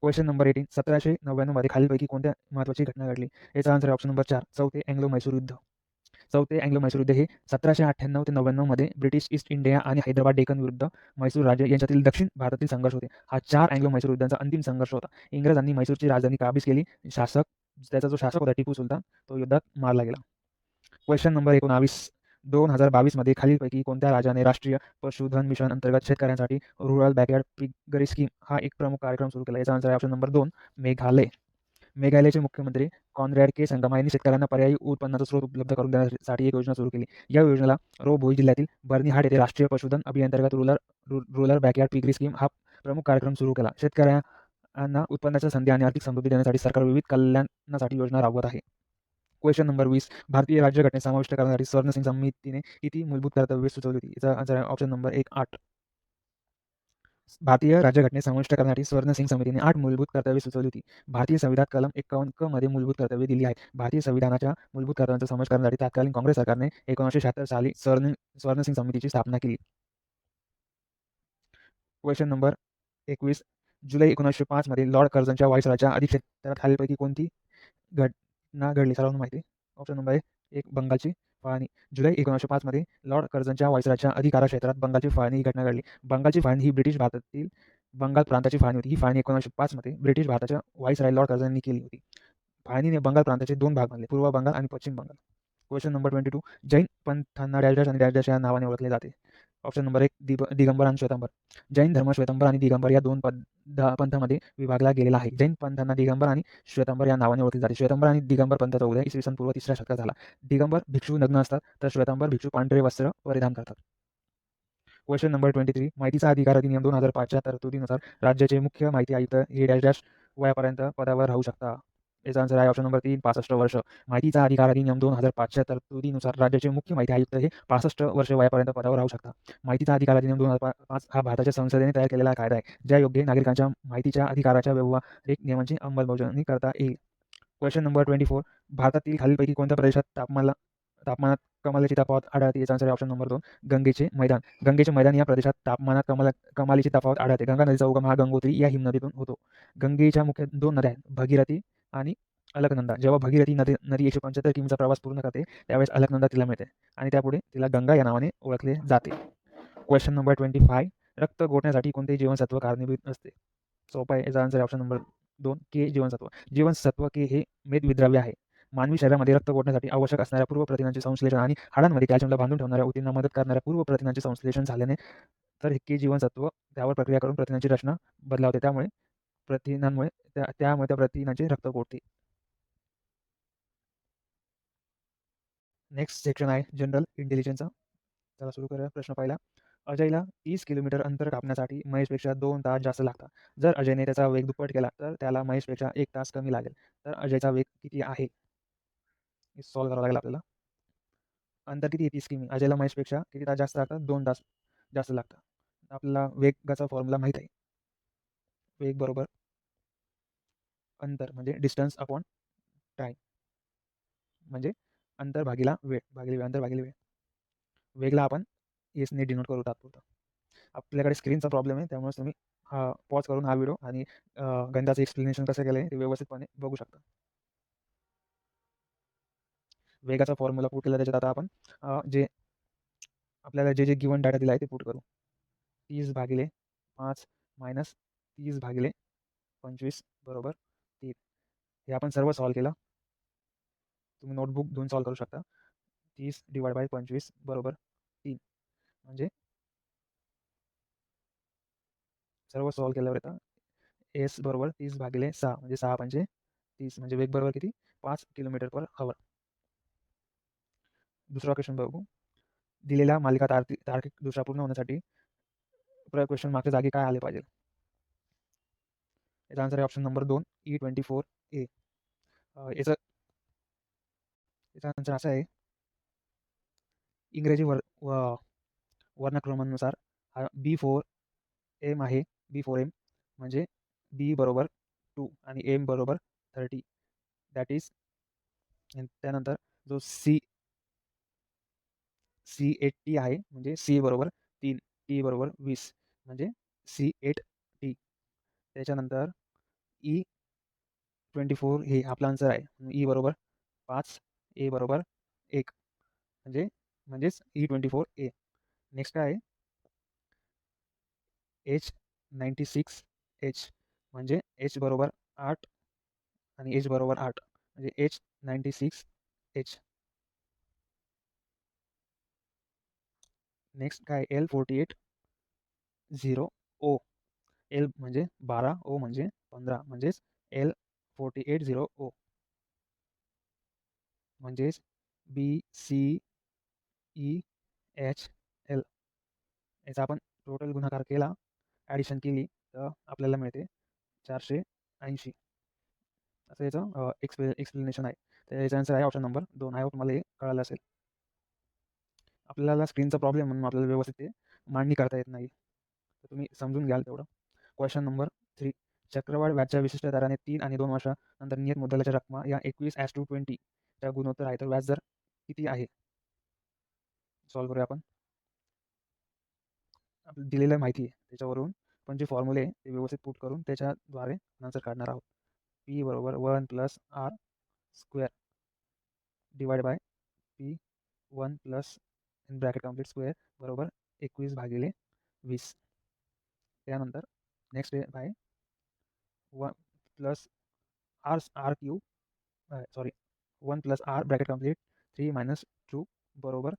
क्वेश्चन नंबर 18 1799 मध्ये खालीलपैकी कोणत्या महत्त्वाची घटना घडली? याचा आन्सर आहे ऑप्शन नंबर 4 चौथे अँग्लो-म्हैसूर युद्ध. चौथे अँग्लो-म्हैसूर युद्ध हे 1798 ते 99 मध्ये ब्रिटिश ईस्ट इंडिया आणि हैदराबाद डेक्कन विरुद्ध म्हैसूर राज्य यांच्यातील दक्षिण भारतातील संघर्ष होते. हा 4 अँग्लो-म्हैसूर युद्धांचा अंतिम संघर्ष होता. इंग्रजांनी म्हैसूरची राजधानी काबीज केली. त्याचा जो शासक होता टिपू सुलतान, तो युद्धात मारला गेला. क्वेश्चन नंबर 19 2022 मध्ये खालीलपैकी कोणत्या राज्याने राष्ट्रीय पशुधन मिशन अंतर्गत शेतकऱ्यांसाठी रुरल बॅकयार्ड पिगरी स्कीम हा एक प्रमुख कार्यक्रम सुरू केला? याचा आन्सर आहे ऑप्शन नंबर 2 मेघालय. मेघालयचे मुख्यमंत्री कॉनरॅड के संगमा यांनी शेतकऱ्यांना पर्यायी उत्पन्नाचा स्रोत उपलब्ध करून देण्यासाठी एक योजना सुरू केली. या योजनेला रो भोई जिल्ह्यातील बर्नीहाट येथे राष्ट्रीय पशुधन अभियानांतर्गत रुरल बॅकयार्ड पिगरी स्कीम हा प्रमुख कार्यक्रम सुरू केला. शेतकऱ्यांना उत्पन्नाच्या संधी आणि आर्थिक समृद्धी देण्यासाठी सरकार विविध कल्याणासाठी योजना राबवत आहे. क्वेश्चन नंबर 20 भारतीय राज्यघटनेत समाविष्ट करण्यासाठी स्वर्ण सिंग समितीने किती मूलभूत कर्तव्ये सुचवली होती? याचा आन्सर आहे ऑप्शन नंबर 1 8. भारतीय राज्यघटनेत समाविष्ट करण्यासाठी स्वर्ण सिंग समितीने 8 मूलभूत कर्तव्ये सुचवली होती. भारतीय संविधान कलम 51 क मध्ये मूलभूत कर्तव्ये दिली आहेत. भारतीय संविधानाच्या मूलभूत कर्तव्यांचा समावेश करण्यासाठी तत्कालीन काँग्रेस सरकारने 1976 साली स्वर्ण सिंग समितीची स्थापना केली. क्वेश्चन नंबर 21 जुलै 1905 मध्ये लॉर्ड कर्झनच्या व्हाईसरॉयच्या अधिक्षेत्रात खालीलपैकी कोणती घटना घडली? सर्वांना माहिती. ऑप्शन नंबर 1 बंगालची फाळणी. जुलै 1905 मध्ये लॉर्ड कर्झनच्या व्हाईसरॉयच्या अधिकार क्षेत्रात बंगालची फाळणी ही घटना घडली. बंगालची फाळणी ही ब्रिटिश भारतातील बंगाल प्रांताची फाळणी होती. ही फाळणी 1905 मध्ये ब्रिटिश भारताच्या व्हाईसरॉय लॉर्ड कर्झननी केली होती. फाळणीने बंगाल प्रांताचे 2 भाग बनले, पूर्व बंगाल आणि पश्चिम बंगाल. क्वेश्चन नंबर 22 जैन पंथांना डॅश डॅश आणि डॅश डॅश या नावाने ओळखले जाते? ऑप्शन नंबर 1 दिगंबर आणि श्वेतांबर. जैन धर्म श्वेतांबर आणि दिगंबर या 2 पंथांमध्ये विभागला गेलेला आहे. जैन पंथांना दिगंबर आणि श्वेतांबर या नावाने ओळखले जाते. श्वेतांबर आणि दिगंबर पंथाचा उदय इसवी सन पूर्व 3ऱ्या शतकात झाला. दिगंबर भिक्षू नग्न असतात, तर श्वेतांबर भिक्षू पांढरे वस्त्र परिधान करतात. क्वेश्चन नंबर 23 माहितीचा अधिकार अधिनियम 2005च्या तरतुदीनुसार राज्याचे मुख्य माहिती आयुक्त हे डॅश डॅश वयापर्यंत पदावर राहू शकता? याचा आन्सर आहे ऑप्शन नंबर 3 65 वर्ष. माहितीचा अधिकार अधिनियम 2005च्या तरतुदीनुसार राज्याचे मुख्य माहिती आयुक्त हे 65 वर्ष वयापर्यंत पदावर राहू शकतात. माहितीचा अधिकार अधिनियम 2005 हा भारताच्या संसदेने तयार केलेला कायदा आहे, ज्या योग्य नागरिकांच्या माहितीच्या अधिकाराच्या व्यावहारिक नियमांची अंमलबजावणी करता येईल. क्वेश्चन नंबर 24 भारतातील खालीलपैकी कोणत्या प्रदेशात तापमानात कमालीची तफावत आढळते? याचा आन्सर आहे ऑप्शन नंबर 2 गंगेचे मैदान. गंगेचे मैदान या प्रदेशात तापमानात कमालीची तफावत आढळते. गंगा नदीचा उगम हा गंगोत्री या हिमनदीतून होतो. गंगेच्या मुख्य 2 नद्या आहेत, भगीरथी आणि अलकनंदा. जेव्हा भगीरथी नदी 175 किमीचा प्रवास पूर्ण करते, त्यावेळेस अलकनंदा तिला मिळते आणि त्यापुढे तिला गंगा या नावाने ओळखले जाते. क्वेश्चन नंबर 25 रक्त गोठण्यासाठी कोणते जीवनसत्व कारणीभूत असते? सोपा आहे. याचा आन्सर आहे ऑप्शन नंबर 2 के जीवनसत्व. जीवनसत्व के हे मेदविद्राव्य आहे. मानवी शरीरामध्ये रक्त गोठण्यासाठी आवश्यक असणाऱ्या पूर्व प्रथिनांचे संश्लेषण आणि हाडांमध्ये कॅल्शियमला बांधून ठेवणाऱ्या ऊतींना मदत करणाऱ्या पूर्व प्रथिनांचे संश्लेषण झाल्याने तर हे के जीवनसत्व त्यावर प्रक्रिया करून प्रथिनांची रचना बदलावते. त्यामुळे त्या प्रथिनांचे रक्त गोठते. नेक्स्ट सेक्शन आहे जनरल इंटेलिजन्सचा. चला सुरू करूया. प्रश्न पहिला अजयला 30 किलोमीटर अंतर कापण्यासाठी महेशपेक्षा 2 तास जास्त लागतात. जर अजयने त्याचा वेग दुप्पट केला तर त्याला महेशपेक्षा 1 तास कमी लागेल. तर अजयचा वेग किती आहे? हे सॉल्व्ह करावं लागेल आपल्याला. अंतर किती आहे? 30 किमी. अजयला महेशपेक्षा किती तास जास्त लागतात? 2 तास जास्त लागतात. आपल्याला वेगाचा फॉर्म्युला माहीत आहे. वेग बरोबर अंतर म्हणजे डिस्टन्स अपॉन टाईम, म्हणजे अंतर भागिला वेळ भागिले वेळ, अंतर भागिले वेळ. वेगला आपण एसने डिनोट करू तात्पुरतं. आपल्याकडे स्क्रीनचा प्रॉब्लेम आहे, त्यामुळे तुम्ही पॉज करून हा व्हिडिओ आणि गणिताचं एक्सप्लेनेशन कसं केलं आहे ते व्यवस्थितपणे बघू शकता. वेगाचा फॉर्म्युला पुट केला. त्याच्यात आता आपण जे आपल्याला जे गिवन डाटा दिला आहे ते पुट करू. 30/5 मायनस 30/25 बरोबर 3. हे आपण सर्व सॉल्व्ह केलं. तुम्ही नोटबुक घेऊन सॉल्व्ह करू शकता. 30/25 बरोबर 3 म्हणजे सर्व सॉल्व्ह केल्यावर येतं एस बरोबर 30/6 म्हणजे 6 पंचे 30 म्हणजे वेग बरोबर किती 5 km/h. दुसरा क्वेश्चन बघू. दिलेल्या मालिका तार्किकदृष्ट्या पूर्ण होण्यासाठी क्वेश्चन मागच्या जागी काय आले पाहिजे. याचा आन्सर आहे ऑप्शन नंबर 2 E24A. याचा आन्सर असा आहे इंग्रजी वर्णक्रमानुसार हा B4M आहे. B4M म्हणजे B बरोबर 2 आणि M बरोबर 30. दॅट इज त्यानंतर जो C8T आहे म्हणजे C बरोबर 3 T बरोबर 20 म्हणजे C8T. त्याच्यानंतर E24 हे आपला आन्सर आहे. E बरोबर 5 A बरोबर 1 म्हणजेच E24A. नेक्स्ट काय आहे H96H म्हणजे H बरोबर 8 आणि H बरोबर 8 म्हणजे H96H. नेक्स्ट काय L48O. L म्हणजे 12, O म्हणजे 15 म्हणजेच L48O म्हणजेच BCEHL. याचा आपण टोटल गुणाकार केला, ॲडिशन केली तर आपल्याला मिळते 480. असं याचं एक्सप्लेनेशन आहे. तर याचा आन्सर आहे ऑप्शन नंबर 2. आय होप तुम्हाला हे कळालं असेल. आपल्याला स्क्रीनचा प्रॉब्लेम म्हणून आपल्याला व्यवस्थित ते मांडणी करता येत नाही. तर तुम्ही समजून घ्याल तेवढं. Question number 3. चक्रवाढ व्याजच्या विशिष्ट दराने 3 आणि 2 वर्षानंतर नियत मुद्दलाच्या रकमा या 21:20 च्या गुणोत्तर आहे. तर व्याजदर किती आहे? सॉल्व्ह करूया आपण. आपल्याला दिलेलं माहिती आहे त्याच्यावरून पण जे फॉर्म्युले आहे ते व्यवस्थित पुट करून त्याच्याद्वारे आन्सर काढणार आहोत. P बरोबर 1 + R square divide by P1 plus in bracket complete square बरोबर 21/20. त्यानंतर next by 1 plus R cube sorry 1 + R bracket complete 3 - 2 बरोबर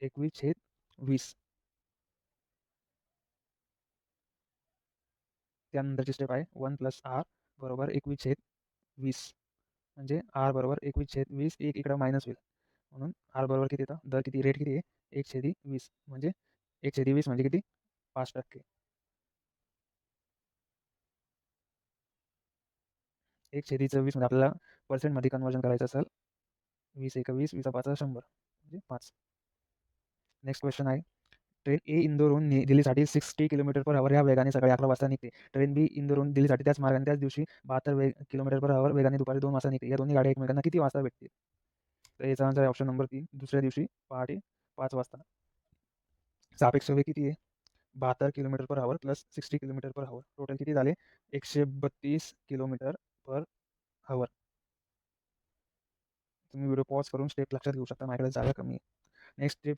21/20. त्यानंतरची स्टेप आहे 1 + R बरोबर 21/20 म्हणजे R बरोबर 21/20 एक इकडं मायनस होईल म्हणून R बरोबर किती येतं दर किती रेट किती आहे 1/20 म्हणजे 1/20 म्हणजे किती 5%. 1/20 म्हणजे आपल्याला पर्सेंटमध्ये कन्वर्जन करायचं असेल 20 × 20 20 × 5 = 100 म्हणजे 5. नेक्स्ट क्वेश्चन आहे ट्रेन ए इंदोरहून दिल्लीसाठी 60 km/h या वेगाने सकाळी 11 वाजता निघते. ट्रेन बी इंदोरहून दिल्लीसाठी त्याच मार्गाने त्याच दिवशी 72 km/h वेगाने दुपारी 2 वाजता निघते. या दोन्ही गाड्या एकमेकांना किती वाजता भेटतील? तर याचा आन्सर आहे ऑप्शन नंबर 3 दुसऱ्या दिवशी पहाटे 5 वाजता. सापेक्ष वेग किती आहे 72 km/h प्लस 60 km/h टोटल किती झाले 132 km/h. तुम्ही व्हिडिओ पॉज करून स्टेप लक्षात घेऊ शकता. माझ्याकडे जागा कमी आहे. नेक्स्ट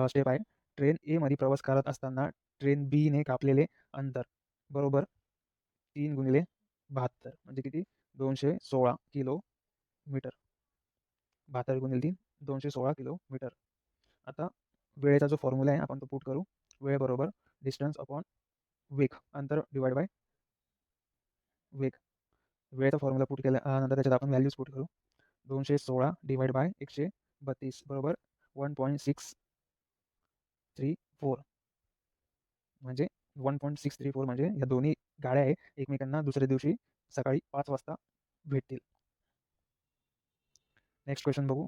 स्टेप आहे ट्रेन ए मध्ये प्रवास करत असताना ट्रेन बी ने कापलेले अंतर बरोबर 3 × 72 म्हणजे किती 216 किलोमीटर. 72 × 3 216 किलोमीटर. आता वेळेचा जो फॉर्म्युला आहे आपण तो पुट करू. वेळ बरोबर डिस्टन्स अपॉन वेग अंतर डिवाइड बाय वेग. वेळेचा फॉर्म्युला पुट केल्यानंतर त्याच्यात आपण व्हॅल्यूज पुट करू. 216 डिवाइड बाय 132 बरोबर 1.634 म्हणजे 1.634 म्हणजे या दोन्ही गाड्या आहे एकमेकांना दुसऱ्या दिवशी सकाळी 5 वाजता भेटतील. नेक्स्ट क्वेश्चन बघू.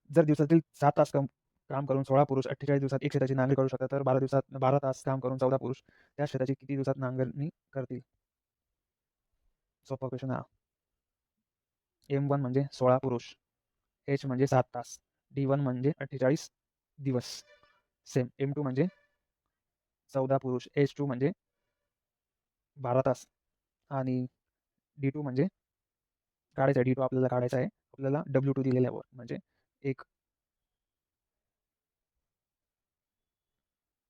जर दिवसातील 7 तास काम करून 16 पुरुष 48 दिवसात एक शेताची नांगरणी करू शकतात तर 12 तास काम करून 14 पुरुष त्या शेताची किती दिवसात नांगरणी करतील? सोपा क्वेश्चन हा. M1 म्हणजे 16 पुरुष, H म्हणजे 7 तास, D1 म्हणजे 48 दिवस. सेम M2 म्हणजे 14 पुरुष, H2 म्हणजे 12 तास आणि D2 म्हणजे काढायचा आहे. D2 आपल्याला काढायचा आहे. आपल्याला W2 दिलेल्यावर म्हणजे 1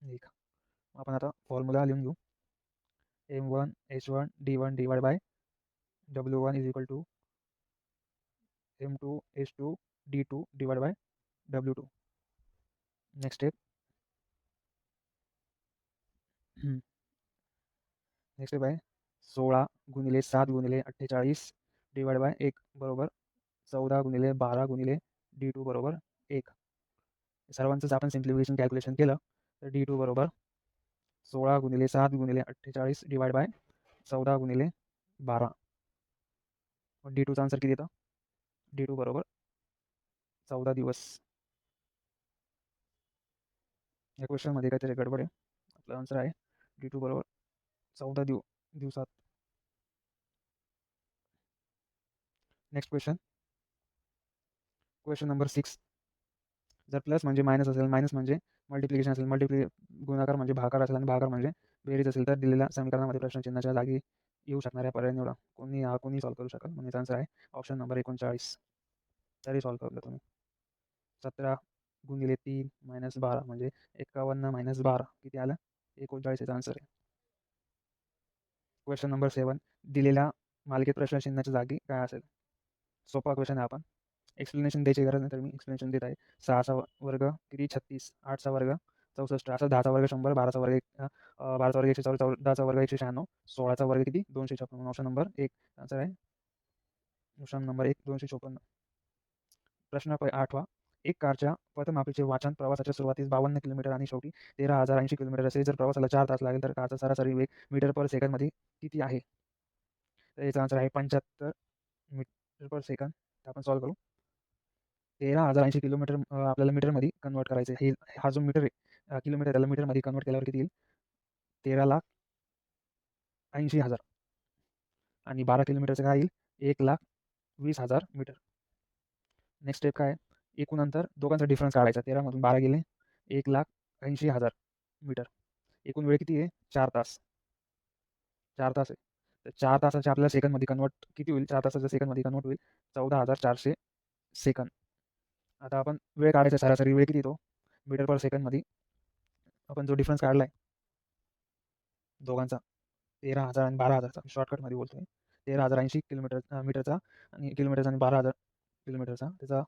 1 आपण आता फॉर्म्युला लिहून घेऊ. m1 h1 d1 divide by w1 is equal to m2 h2 d2 divide by w2. Next step next step आहे 16 गुणिले 7 गुणिले 48 डिवाइड बाय 1 बरोबर 14 गुणिले 12 गुणिले d2 बरोबर 1. सर्वांचंच आपण सिम्प्लिफिकेशन कॅल्क्युलेशन केलं तर d2 बरोबर 16 गुणिले 7 गुणिले 48 डिवाइड बाय 14 गुणिले 12. d2चा आन्सर किती येतं? d2 बरोबर 14 दिवस. या क्वेश्चनमध्ये काहीतरी गडबड आहे. आपला आन्सर आहे d2 बरोबर 14 दिवसात. Next question number 6. जर प्लस म्हणजे मायनस असेल, मायनस म्हणजे मल्टिप्लिकेशन असेल, गुणाकार म्हणजे भागाकार असेल आणि भागाकार म्हणजे बेरीज असेल तर दिलेल्या समीकरणामध्ये प्रश्नचिन्हाच्या जागी येऊ शकणाऱ्या पर्याय निवडा. कोणी सॉल्व्ह करू शकाल म्हणजे आन्सर आहे ऑप्शन नंबर 39. तरी सॉल्व्ह करू तुम्ही. 17 गुणिले 3 मायनस 12 म्हणजे 51 मायनस 12 किती आलं? 39 याचा आन्सर आहे. Question number 7. दिलेल्या मालिकेत प्रश्नचिन्हाच्या जागी काय असेल? सोपा क्वेश्चन आहे. आपण एक्सप्लेनेशन द्यायची गरज नाही तर मी एक्सप्लेनेशन देत आहे. 6चा वर्ग किती? 36. 8चा वर्ग 64. असं 10चा वर्ग 100. 12चा वर्ग 140. 14चा वर्ग 196. 16चा वर्ग किती? 256. ऑप्शन नंबर 1 आन्सर आहे. Option number 1 256. प्रश्न 8वा. एक कारच्या पथमापीचे वाचन प्रवासाच्या सुरुवातीस 52 किलोमीटर आणि शेवटी 13,080 किलोमीटर असेल. जर प्रवासाला 4 तास लागेल तर कारचा सरासरी वेग मीटर पर सेकंदमध्ये किती आहे? तर याचा आन्सर आहे 75 मीटर पर सेकंद. आपण सॉल्व्ह करू. 13,080 किलोमीटर आपल्याला मीटरमध्ये कन्वर्ट करायचं आहे. हा जो मीटर आहे किलोमीटर त्याला मीटरमध्ये कन्वर्ट केल्यावर किती येईल? 13,80,000 आणि 12 किलोमीटरचं काय येईल? 1,20,000 मीटर. नेक्स्ट स्टेप काय आहे? एकूण अंतर दोघांचा डिफरन्स काढायचा. 13मधून 12 गेले 1,80,000 मीटर. एकूण वेळ किती आहे? 4 तास. 4 तास आहे. तर 4 तासाच्या आपल्याला सेकंदमध्ये कन्वर्ट किती होईल? 4 तासाच्या सेकंदमध्ये कन्वर्ट होईल 14,400 सेकंद. आता आपण वेळ काढायचा. सरासरी वेळ किती येतो? मीटर पर सेकंदमध्ये आपण जो डिफरन्स काढला आहे दोघांचा 13,000 आणि 12,000चा शॉर्टकटमध्ये बोलतोय. 13,080 मीटरचा आणि किलोमीटरचा आणि 12,000 किलोमीटरचा त्याचा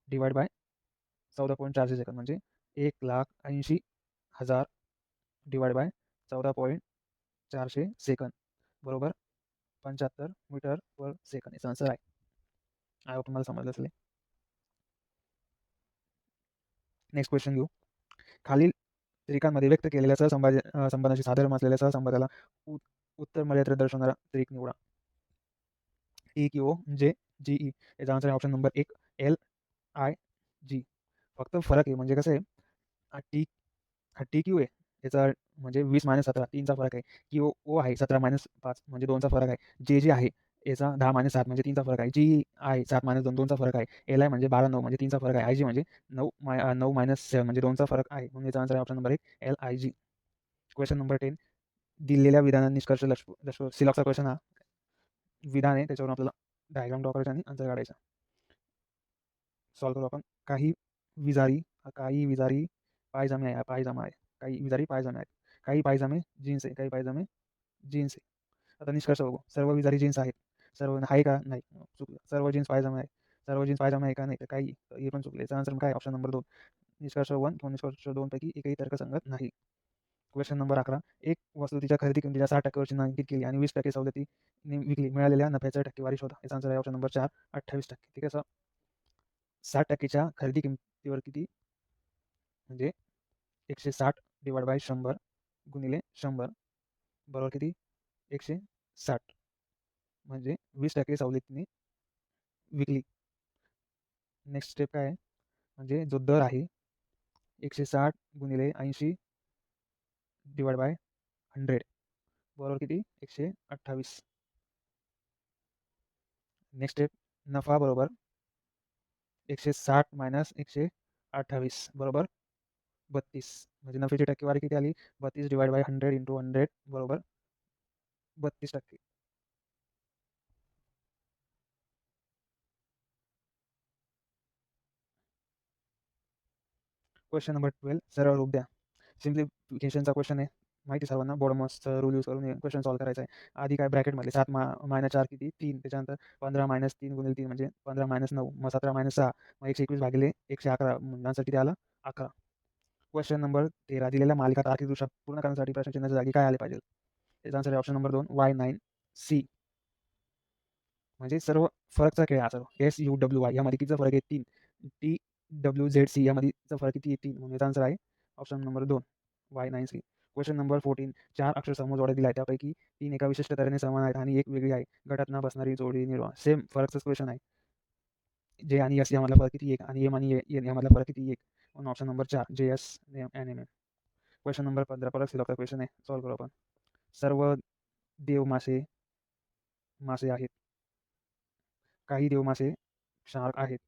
डिवाइड बाय 14.400 सेकंद म्हणजे 1,80,000 डिवाइड बाय 14.400 सेकंद बरोबर 75 मीटर पर सेकंद. याचा आन्सर आहे. आय होप तुम्हाला समजलं असेल. नेक्स्ट क्वेश्चन घेऊ. खालील त्रिकांमध्ये व्यक्त केलेल्या संबंधाशी साधर्म्य असलेल्या सहसंबंधाला उत्तर मर्यादा दर्शवणारा त्रिक निवडा. TQO जे GE. याचा आन्सर आहे ऑप्शन नंबर 1 LIG. फक्त फरक आहे म्हणजे कसं आहे हा TQ आहे याचा म्हणजे 20-17 3चा फरक आहे. QO आहे 17-5 म्हणजे 2चा फरक आहे. जे आहे याचा 10-7 म्हणजे 3चा फरक आहे. GE आहे 7-2 2चा फरक आहे. LI म्हणजे 12-9 म्हणजे 3चा फरक आहे. IG म्हणजे 9-7 म्हणजे 2चा फरक आहे. म्हणून याचा आन्सर आहे option number 1 LIG. Question number 10. दिलेल्या विधानांना निष्कर्ष सिलॉकचा क्वेश्चन हा विधान आहे त्याच्यावरून आपल्याला डायग्राम ड्रॉ करायचा आणि आन्सर काढायचा. सॉल्व्ह करू आपण. काही विजारी पायजामे आहे. काही विजारी पायजामे आहेत. काही पायजामे जीन्स आहे. काही पायजामे जीन्स आहे. आता निष्कर्ष बघू. सर्व विजारी जीन्स आहेत. सर्व आहे का? नाही. चुकलं. सर्व जीन्स पायजामे आहे. सर्व जीन्स पायजामे आहे का? नाही. तर काही हे पण चुकले. याचा आन्सर काय? ऑप्शन नंबर 2 निष्कर्ष 1 किंवा निष्कर्ष 2 पैकी एकही तर्कसंगत नाही. Question number 11. एक वस्तू तिच्या खरेदी किमतीच्या 60% वर चिन्हांकित केली आणि 20% सवलतीने विकली. मिळालेल्या नफ्याच्या टक्केवारी शोधा. याचा आन्सर आहे ऑप्शन नंबर 4 28%. ठीक आहे. 60%च्या खरेदी किमतीवर किती म्हणजे 160 डिवाइड बाय 100 गुणिले 100 बरोबर किती? 160 म्हणजे 20% सवलतीने विकली. नेक्स्ट स्टेप काय आहे? म्हणजे जो दर आहे 160 गुणिले 80 डिवाइड बाय 100 बरोबर किती? 128. नेक्स्ट स्टेप नफा बरोबर 160 मायनस 128 बरोबर 32 म्हणजे नफ्याची टक्केवारी किती आली? 32 डिवाइड बाय 100 इंटू 100 बरोबर 32%. क्वेश्चन नंबर 12 सरळ रूप द्या. सिम्प्लिफिकेशनचा क्वेश्चन आहे. माहिती सर्वांना बोडमॉसचा रूल यूज करून क्वेश्चन सॉल्व्ह करायचा आहे. आधी काय ब्रॅकेटमध्ये 7 मायनस 4 किती 3, त्याच्यानंतर 15 मायनस 3 गुणिले 3 म्हणजे 15 मायनस 9, मग 17 मायनस 6, मग 121 भागिले 111, आन्सर किती आला 11. क्वेश्चन नंबर 13 दिलेल्या मालिका तार्किकदृष्ट्या पूर्ण करण्यासाठी प्रश्नचिन्हाच्या जागी काय आले पाहिजे? त्याचा आन्सर आहे ऑप्शन नंबर 2 Y9 C. म्हणजे सर्व फरकचा खेळ हा सर्व. SUWY यामध्ये कितीचा फरक आहे 3. TWZC यामध्येचा फरक किती आहे 3. म्हणून याचा आन्सर आहे option number 2 Y9C. Question number 14 4 अक्षरसमूह जोड्या दिल्या आहेत, त्यापैकी 3 एका विशिष्ट तऱ्हेने समान आहेत आणि एक वेगळी आहे. गटात न बसणारी जोडी निवडा. सेम फरकचाच क्वेश्चन आहे. J आणि S यामधला फरक किती 1 आणि M आणि N यामधला फरक किती 1. म्हणून ऑप्शन नंबर 4 JS आणि MM. क्वेश्चन नंबर 15 परत सिलेक्टचा क्वेश्चन आहे. सॉल्व्ह करू आपण. सर्व देव मासे आहेत. काही देवमासे शार्क आहेत.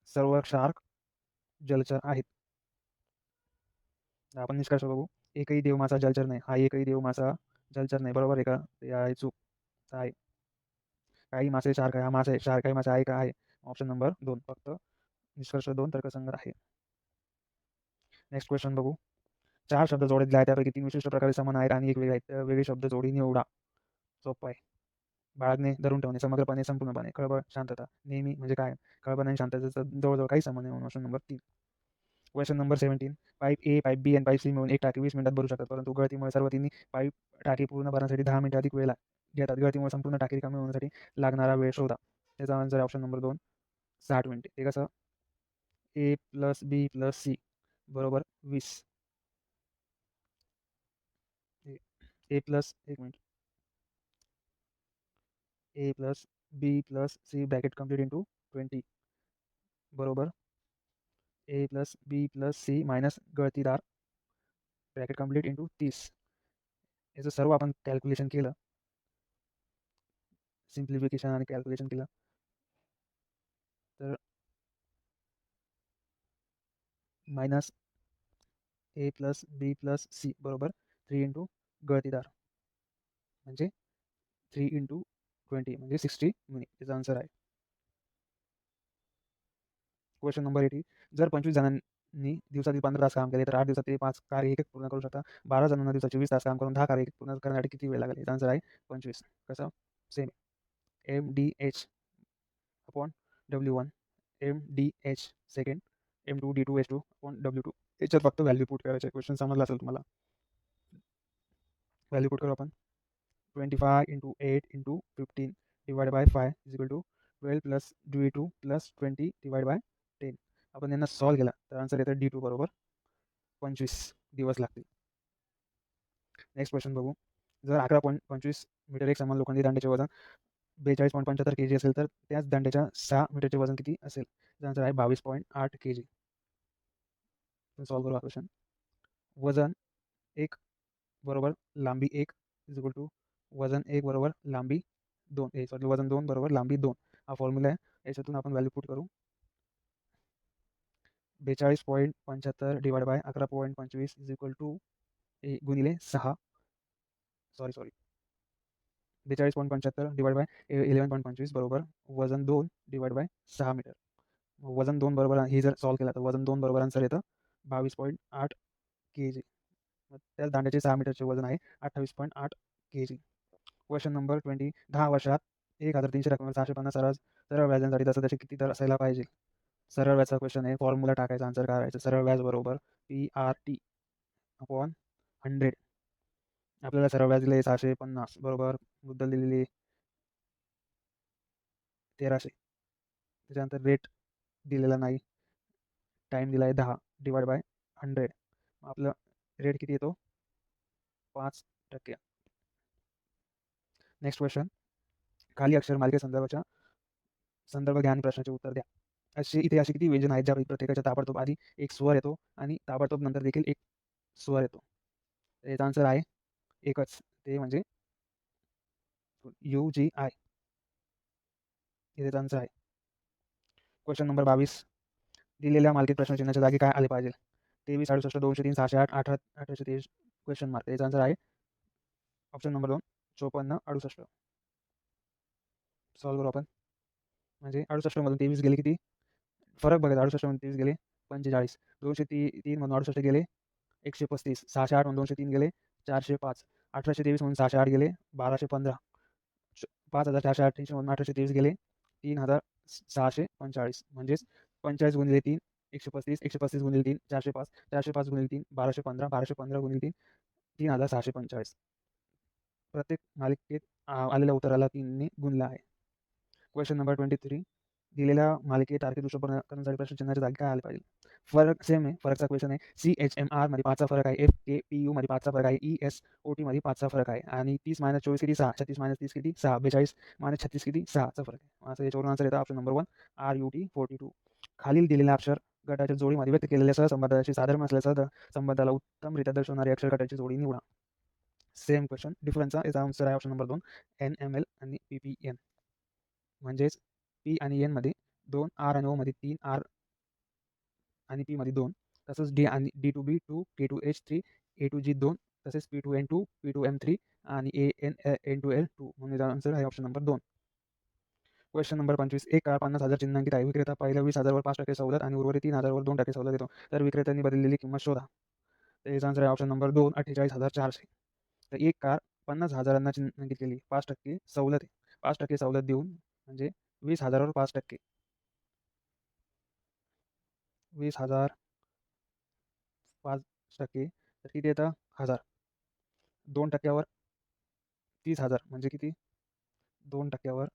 सर्व शार्क जलचर आहेत. आपण निष्कर्ष बघू. एकही देवमासा जलचर नाही. हा एकही देवमासा जलचर नाही. बरोबर आहे का? ते आहे चूक आहे. काही मासे शार्क आहे. हा मासा आहे. शार्क काही मासे आहे का? आहे. ऑप्शन नंबर 2 फक्त निष्कर्ष 2 तर्कसंगत आहे. नेक्स्ट क्वेश्चन बघू. 4 शब्द जोडे दिले आहेत, त्यापैकी 3 विशिष्ट प्रकारे समान आहेत आणि एक वेगळे आहेत. वेगळे शब्द जोडी निवडा. सोपं आहे. बाळगणे, धरून ठेवणे, समग्रपणे, संपूर्णपणे, खळबळ, शांतता, नेहमी म्हणजे काय? खळबळ आणि शांततेचा जवळजवळ काही संबंध नाही. म्हणून option number 3. Question number 17 pipe A, pipe B आणि पाईप सी मिळून एक टाकी 20 मिनिटात भरू शकतात, परंतु गळतीमुळे सर्व तिन्ही पाईप टाकी पूर्ण भरण्यासाठी 10 मिनिटे अधिक वेळ घेतात. गळतीमुळे संपूर्ण टाकी रिकामी होण्यासाठी लागणारा वेळ शोधा. त्याचा आन्सर आहे ऑप्शन नंबर 2 60 मिनिटे. ते कसं? A plus B plus C बरोबर 20. ए प्लस एक minute A plus B plus C bracket complete into 20 बरोबर A plus B plus C minus गळतीदार ब्रॅकेट कम्प्लीट इंटू 30. याचं सर्व आपण कॅल्क्युलेशन केलं, सिम्प्लिफिकेशन आणि कॅल्क्युलेशन केलं तर मायनस ए प्लस बी प्लस सी बरोबर 3 इंटू गळतीदार म्हणजे 3 इंटू 20 म्हणजे 60 मिनिट. त्याचा आन्सर आहे. क्वेश्चन नंबर 80 जर 25 जणांनी दिवसातील 15 तास काम केले तर 8 दिवसात ते 5 कार्य एक पूर्ण करू शकता. 12 जणांना दिवसाचे 20 तास काम करून 10 कार्य पूर्ण करण्यासाठी किती वेळ लागेल? याचा आन्सर आहे 25. कसं? Same MDH upon W1 MDH second M2D2H2 upon W2. याच्यात फक्त व्हॅल्यू पुट करायचे. क्वेश्चन समजला असेल तुम्हाला. व्हॅल्यू पुट करू आपण. 25 into 8 into 15 divide by 5 is equal to 12 plus D2 plus 20 divide by 10. आपण यांना सॉल्व्ह केला तर आन्सर येतं D2 बरोबर 25 दिवस लागतील. नेक्स्ट क्वेश्चन बघू. जर 11.25 मीटर एक समान लोखंडी दांड्याचे वजन 42.75 kg असेल तर त्याच दांड्याच्या 6 मीटरचे वजन किती असेल? त्याचा आन्सर आहे 22.8 kg. सॉल्व्ह करू हा क्वेश्चन. वजन 1 बरोबर लांबी 1 इज इक्वल टू वजन 1 बरोबर लांबी 2 सॉरी वजन 2 बरोबर लांबी 2 हा फॉर्म्युला आहे. याच्यातून आपण व्हॅल्यू पुट करू. 42.75 divide by 11.25 is equal to गुणिले 6 सॉरी 42.75 डिवाइड बाय 11.25 बरोबर वजन 2 डिवाइड बाय 6 मीटर. वजन 2 बरोबर हे जर सॉल्व्ह केला तर वजन 2 बरोबर आन्सर येतं 22.8 kg. त्याच दांड्याचे 6 मीटरचे वजन आहे 28.8 kg. क्वेश्चन नंबर 20 10 वर्षात 1300 रकमेवर 650 सरळ व्याजांसाठी तसं त्याचे किती दर असायला पाहिजे? सरळ व्याजचा क्वेश्चन आहे. फॉर्म्युला टाकायचा, आन्सर करायचं. सरळ व्याज बरोबर PRT अपॉन 100. आपल्याला सरळ व्याज दिले 650 बरोबर मुद्दल दिलेली 1300. त्याच्यानंतर रेट दिलेला नाही, टाईम दिला आहे 10 डिवाइड बाय 100. आपलं रेट किती येतो? 5%. Next question. खाली अक्षर मालिके संदर्भाच्या संदर्भ घ्या आणि प्रश्नाचे उत्तर द्या. इथे अशी किती व्यंजन आहेत ज्यापैकी प्रत्येकाच्या ताबडतोब आधी एक स्वर येतो आणि ताबडतोब नंतर देखील एक स्वर येतो? याचा आन्सर आहे एकच, ते म्हणजे UGI. याचा आन्सर आहे. क्वेश्चन नंबर 22 दिलेल्या मालिकेत प्रश्नचिन्हाच्या जागी काय आले पाहिजे? 23 68 203 608 1823 क्वेश्चन मार्क. याचा आन्सर आहे ऑप्शन नंबर 2 54 68. सॉल्व्ह करू आपण. म्हणजे 68 मधून 23 गेले किती? फरक बघायचा. 68 मधून 23 गेले 45. 203 मधून 68 गेले 135. 608 मधून 203 गेले 405. 1823 मधून 608 गेले 1215. 5488 मधून 1823 गेले 3645. म्हणजेच 45 गुणिले 3 135. 135 गुणिले 3 405. 405 गुणिले 3 1215. 1215 गुणिले 3 3645. प्रत्येक मालिकेत आलेल्या उत्तराला 3 ने गुणलं आहे. Question number 23. दिलेल्या मालिकेत तार्किक दृष्टिकोन करण्यासाठी प्रश्नचिन्हाच्या जागी काय आले पाहिजे? फरक सेम आहे. फरकचा क्वेश्चन आहे. CHMR मध्ये 5चा फरक आहे. FKPU मध्ये 5चा फरक आहे. ESOT मध्ये 5चा फरक आहे. आणि 30 - 24 किती? 6. 36 - 30 किती? 6. 42 - 36 किती? 6चा फरक आहे. असं याच्यावरून आन्सर येतं ऑप्शन नंबर 1 RUT 42. खालील दिलेल्या अक्षर गटाच्या जोडीमध्ये व्यक्त केलेल्या सहसंबंधाशी साधर्म्य असल्यासह संबंधाला उत्तमरित्या दर्शवणारी अक्षर गटाची जोडी निवडा. Same question. डिफरन्सचा याचा आन्सर आहे ऑप्शन नंबर 2 NML आणि PPN. म्हणजेच P आणि N मध्ये 2, R आणि O मध्ये 3, R आणि P मध्ये 2, तसंच D आणि D2B 2, K2H 3, A2G 2, तसेच P2N 2, P2M 3 आणि N2L 2. म्हणून याचा आन्सर आहे ऑप्शन नंबर 2. Question number 25. एक काळ 50,000 चिन्हांकित आहे. विक्रेता पहिल्या 20,000 वर 5% सवलत आणि उर्वरित 3,000 वर 2% सवलत देतो. तर विक्रेत्याने बदललेली किंमत शोधा. तर याचा आन्सर आहे ऑप्शन नंबर 2 48,400. तर एक कार 50,000 चिन्हांकित केली. 5% सवलत आहे. 5% सवलत देऊन म्हणजे 20,000 वर 5%. 20,000 5% तर किती येतं? 1000. 2% वर 30,000 म्हणजे किती? 2% वर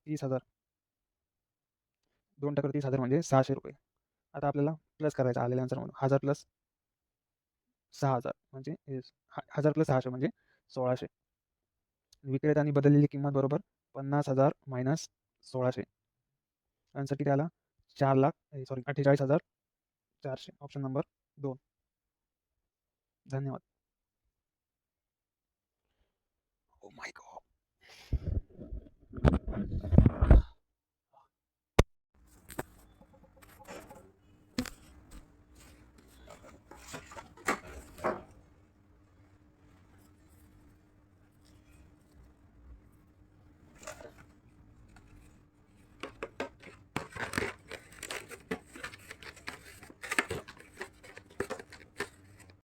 30,000. 2% वर 30,000 म्हणजे ₹600. आता आपल्याला प्लस करायचं आलेल्या आन्सरमधून 1000 प्लस 6,000 म्हणजे 1000 प्लस 600 म्हणजे 1,600. विक्रेत्याने बदललेली किंमत बरोबर 50,000 मायनस 1,600. आन्सर किती आला? 48,400. Option number 2. धन्यवाद. Oh my God.